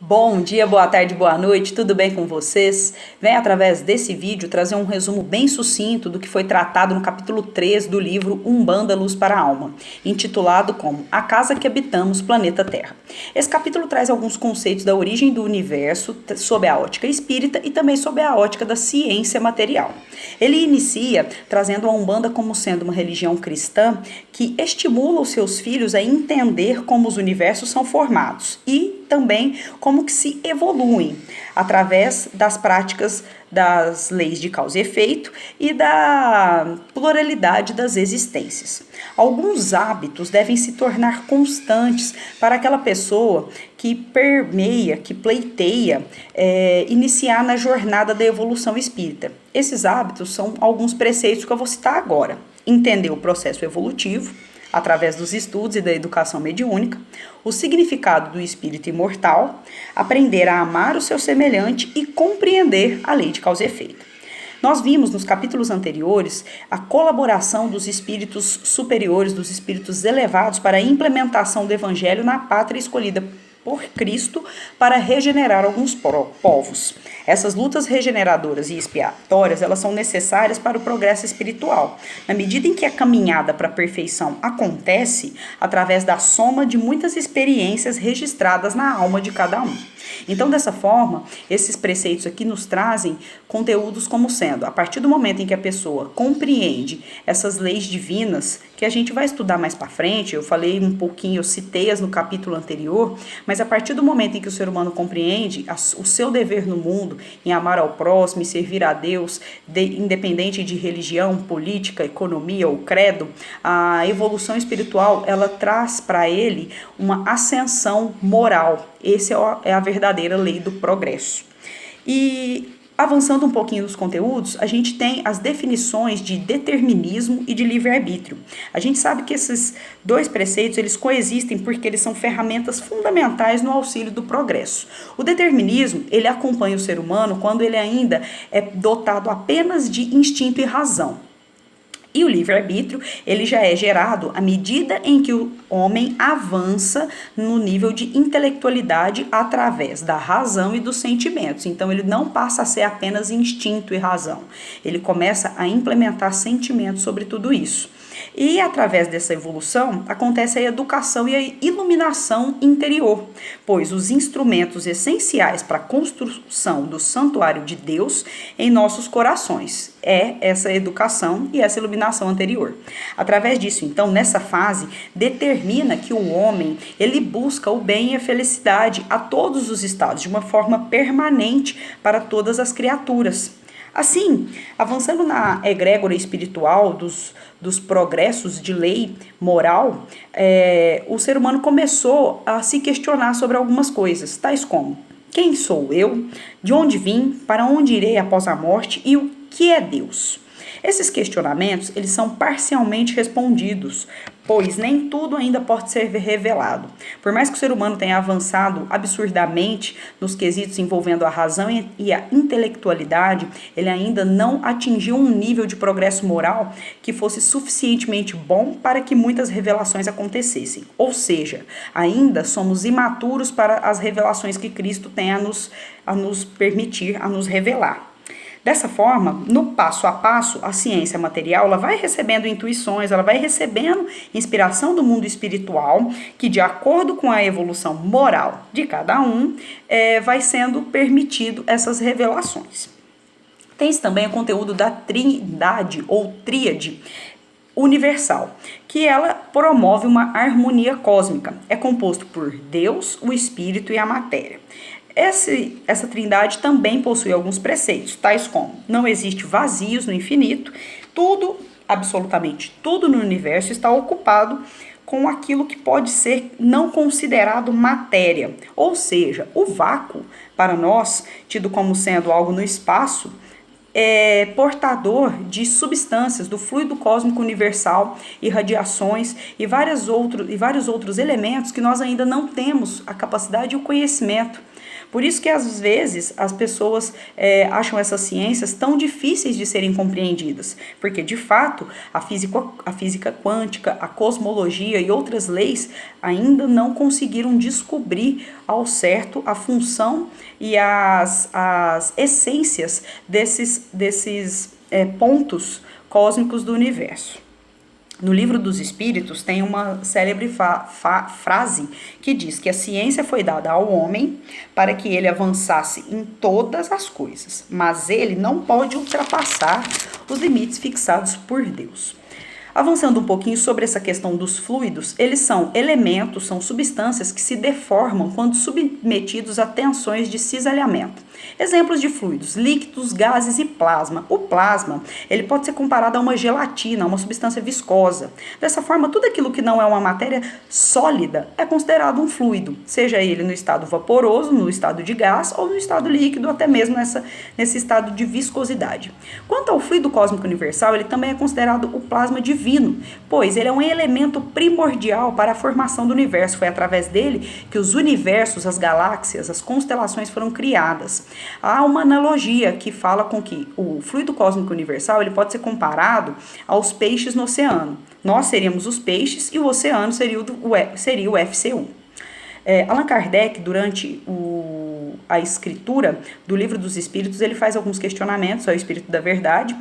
Bom dia, boa tarde, boa noite, tudo bem com vocês? Venho através desse vídeo trazer um resumo bem sucinto do que foi tratado no capítulo 3 do livro Umbanda Luz para a Alma, intitulado como A Casa que Habitamos, Planeta Terra. Esse capítulo traz alguns conceitos da origem do universo sob a ótica espírita e também sob a ótica da ciência material. Ele inicia trazendo a Umbanda como sendo uma religião cristã que estimula os seus filhos a entender como os universos são formados e também como que se evoluem através das práticas das leis de causa e efeito e da pluralidade das existências. Alguns hábitos devem se tornar constantes para aquela pessoa que permeia, que pleiteia, iniciar na jornada da evolução espírita. Esses hábitos são alguns preceitos que eu vou citar agora. Entender o processo evolutivo, através dos estudos e da educação mediúnica, o significado do espírito imortal, aprender a amar o seu semelhante e compreender a lei de causa e efeito. Nós vimos nos capítulos anteriores a colaboração dos espíritos superiores, dos espíritos elevados para a implementação do evangelho na pátria escolhida por Cristo para regenerar alguns povos. Essas lutas regeneradoras e expiatórias, elas são necessárias para o progresso espiritual, na medida em que a caminhada para a perfeição acontece através da soma de muitas experiências registradas na alma de cada um. Então, dessa forma, esses preceitos aqui nos trazem conteúdos como sendo, a partir do momento em que a pessoa compreende essas leis divinas, que a gente vai estudar mais para frente, eu falei um pouquinho, eu citei-as no capítulo anterior, mas a partir do momento em que o ser humano compreende o seu dever no mundo, em amar ao próximo e servir a Deus, independente de religião, política, economia ou credo, a evolução espiritual, ela traz para ele uma ascensão moral. Essa é a verdadeira lei do progresso. E avançando um pouquinho nos conteúdos, a gente tem as definições de determinismo e de livre-arbítrio. A gente sabe que esses dois preceitos, eles coexistem porque eles são ferramentas fundamentais no auxílio do progresso. O determinismo, ele acompanha o ser humano quando ele ainda é dotado apenas de instinto e razão. E o livre-arbítrio, ele já é gerado à medida em que o homem avança no nível de intelectualidade através da razão e dos sentimentos. Então, ele não passa a ser apenas instinto e razão. Ele começa a implementar sentimentos sobre tudo isso. E através dessa evolução acontece a educação e a iluminação interior, pois os instrumentos essenciais para a construção do santuário de Deus em nossos corações é essa educação e essa iluminação anterior. Através disso, então, nessa fase, determina que o homem, ele busca o bem e a felicidade a todos os estados, de uma forma permanente para todas as criaturas. Assim, avançando na egrégora espiritual dos progressos de lei moral, o ser humano começou a se questionar sobre algumas coisas, tais como: quem sou eu? De onde vim? Para onde irei após a morte? E o que é Deus? Esses questionamentos, eles são parcialmente respondidos, pois nem tudo ainda pode ser revelado. Por mais que o ser humano tenha avançado absurdamente nos quesitos envolvendo a razão e a intelectualidade, ele ainda não atingiu um nível de progresso moral que fosse suficientemente bom para que muitas revelações acontecessem. Ou seja, ainda somos imaturos para as revelações que Cristo tem a nos permitir, a nos revelar. Dessa forma, no passo a passo, a ciência material ela vai recebendo intuições, ela vai recebendo inspiração do mundo espiritual, que de acordo com a evolução moral de cada um, vai sendo permitido essas revelações. Tem também o conteúdo da trindade ou tríade universal, que ela promove uma harmonia cósmica. É composto por Deus, o Espírito e a matéria. Essa trindade também possui alguns preceitos, tais como: não existe vazios no infinito, tudo, absolutamente tudo no universo está ocupado com aquilo que pode ser não considerado matéria, ou seja, o vácuo, para nós, tido como sendo algo no espaço, é portador de substâncias do fluido cósmico universal e radiações e vários outros elementos que nós ainda não temos a capacidade e o conhecimento. Por isso que às vezes as pessoas acham essas ciências tão difíceis de serem compreendidas, porque de fato a física quântica, a cosmologia e outras leis ainda não conseguiram descobrir ao certo a função e as essências desses pontos cósmicos do universo. No Livro dos Espíritos tem uma célebre frase que diz que a ciência foi dada ao homem para que ele avançasse em todas as coisas, mas ele não pode ultrapassar os limites fixados por Deus. Avançando um pouquinho sobre essa questão dos fluidos, eles são elementos, são substâncias que se deformam quando submetidos a tensões de cisalhamento. Exemplos de fluidos: líquidos, gases e plasma. O plasma, ele pode ser comparado a uma gelatina, a uma substância viscosa. Dessa forma, tudo aquilo que não é uma matéria sólida é considerado um fluido, seja ele no estado vaporoso, no estado de gás ou no estado líquido, até mesmo nesse estado de viscosidade. Quanto ao fluido cósmico universal, ele também é considerado o plasma divino, pois ele é um elemento primordial para a formação do universo. Foi através dele que os universos, as galáxias, as constelações foram criadas. Há uma analogia que fala com que o fluido cósmico universal ele pode ser comparado aos peixes no oceano. Nós seríamos os peixes e o oceano seria o FC1. Allan Kardec, durante a escritura do Livro dos Espíritos, ele faz alguns questionamentos ao Espírito da Verdade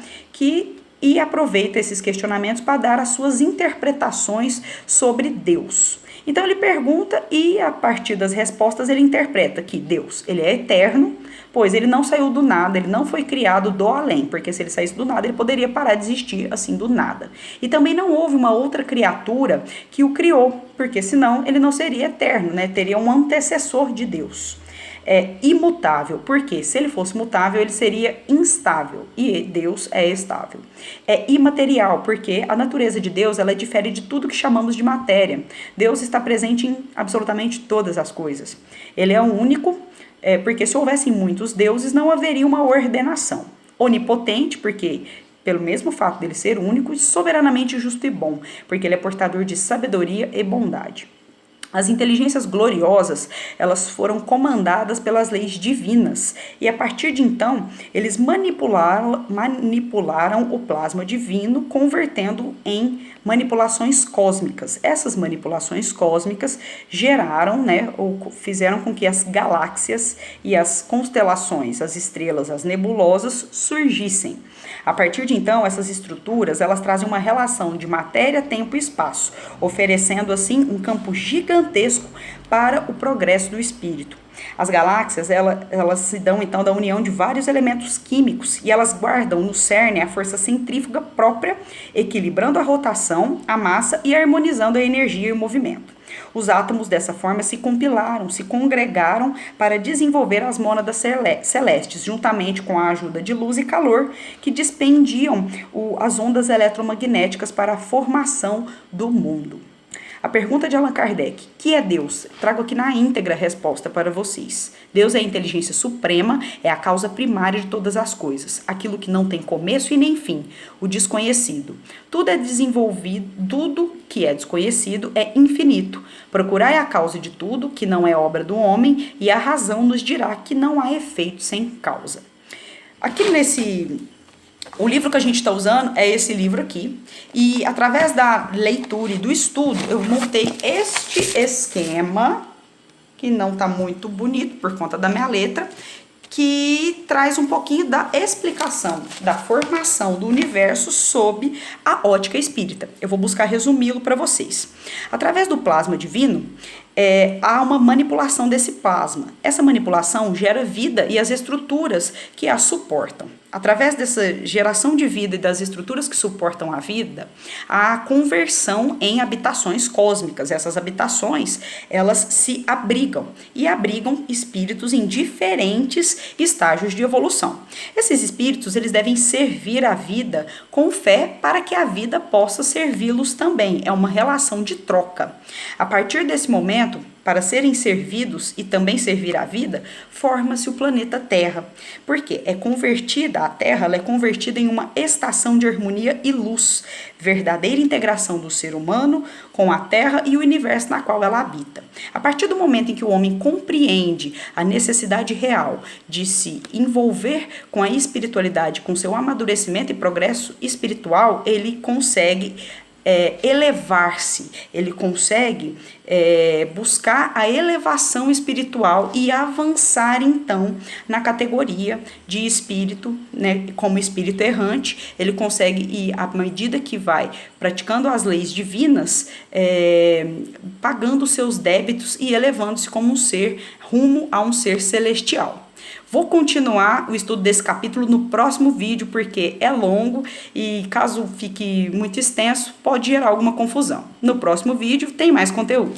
e aproveita esses questionamentos para dar as suas interpretações sobre Deus. Então ele pergunta e a partir das respostas ele interpreta que Deus, ele é eterno, pois ele não saiu do nada, ele não foi criado do além, porque se ele saísse do nada ele poderia parar de existir assim do nada. E também não houve uma outra criatura que o criou, porque senão ele não seria eterno, né? Teria um antecessor de Deus. É imutável, porque se ele fosse mutável, ele seria instável, e Deus é estável. É imaterial, porque a natureza de Deus, ela difere de tudo que chamamos de matéria. Deus está presente em absolutamente todas as coisas. Ele é o único, porque se houvessem muitos deuses, não haveria uma ordenação. Onipotente, porque pelo mesmo fato dele ser único, e soberanamente justo e bom, porque ele é portador de sabedoria e bondade. As inteligências gloriosas, elas foram comandadas pelas leis divinas e a partir de então, eles manipularam o plasma divino, convertendo em manipulações cósmicas. Essas manipulações cósmicas geraram, ou fizeram com que as galáxias e as constelações, as estrelas, as nebulosas surgissem. A partir de então, essas estruturas, elas trazem uma relação de matéria, tempo e espaço, oferecendo assim um campo gigantesco para o progresso do espírito. As galáxias, elas se dão então da união de vários elementos químicos e elas guardam no cerne a força centrífuga própria, equilibrando a rotação, a massa e harmonizando a energia e o movimento. Os átomos dessa forma se compilaram, se congregaram para desenvolver as mônadas celestes, juntamente com a ajuda de luz e calor que dispendiam as ondas eletromagnéticas para a formação do mundo. A pergunta de Allan Kardec, que é Deus? Trago aqui na íntegra a resposta para vocês. Deus é a inteligência suprema, é a causa primária de todas as coisas, aquilo que não tem começo e nem fim, o desconhecido. Tudo é desenvolvido, tudo que é desconhecido é infinito. Procurai a causa de tudo, que não é obra do homem, e a razão nos dirá que não há efeito sem causa. Aqui o livro que a gente está usando é esse livro aqui, e através da leitura e do estudo, eu montei este esquema, que não está muito bonito por conta da minha letra, que traz um pouquinho da explicação da formação do universo sob a ótica espírita. Eu vou buscar resumi-lo para vocês. Através do plasma divino, há uma manipulação desse plasma. Essa manipulação gera vida e as estruturas que a suportam. Através dessa geração de vida e das estruturas que suportam a vida, há a conversão em habitações cósmicas. Essas habitações, elas se abrigam e abrigam espíritos em diferentes estágios de evolução. Esses espíritos, eles devem servir a vida com fé para que a vida possa servi-los também. É uma relação de troca. A partir desse momento, para serem servidos e também servir à vida, forma-se o planeta Terra. Porque a Terra ela é convertida em uma estação de harmonia e luz, verdadeira integração do ser humano com a Terra e o universo na qual ela habita. A partir do momento em que o homem compreende a necessidade real de se envolver com a espiritualidade, com seu amadurecimento e progresso espiritual, ele consegue elevar-se, ele consegue buscar a elevação espiritual e avançar então na categoria de espírito, né, como espírito errante. Ele consegue ir, à medida que vai praticando as leis divinas, pagando seus débitos e elevando-se como um ser rumo a um ser celestial. Vou continuar o estudo desse capítulo no próximo vídeo, porque é longo e caso fique muito extenso, pode gerar alguma confusão. No próximo vídeo tem mais conteúdo.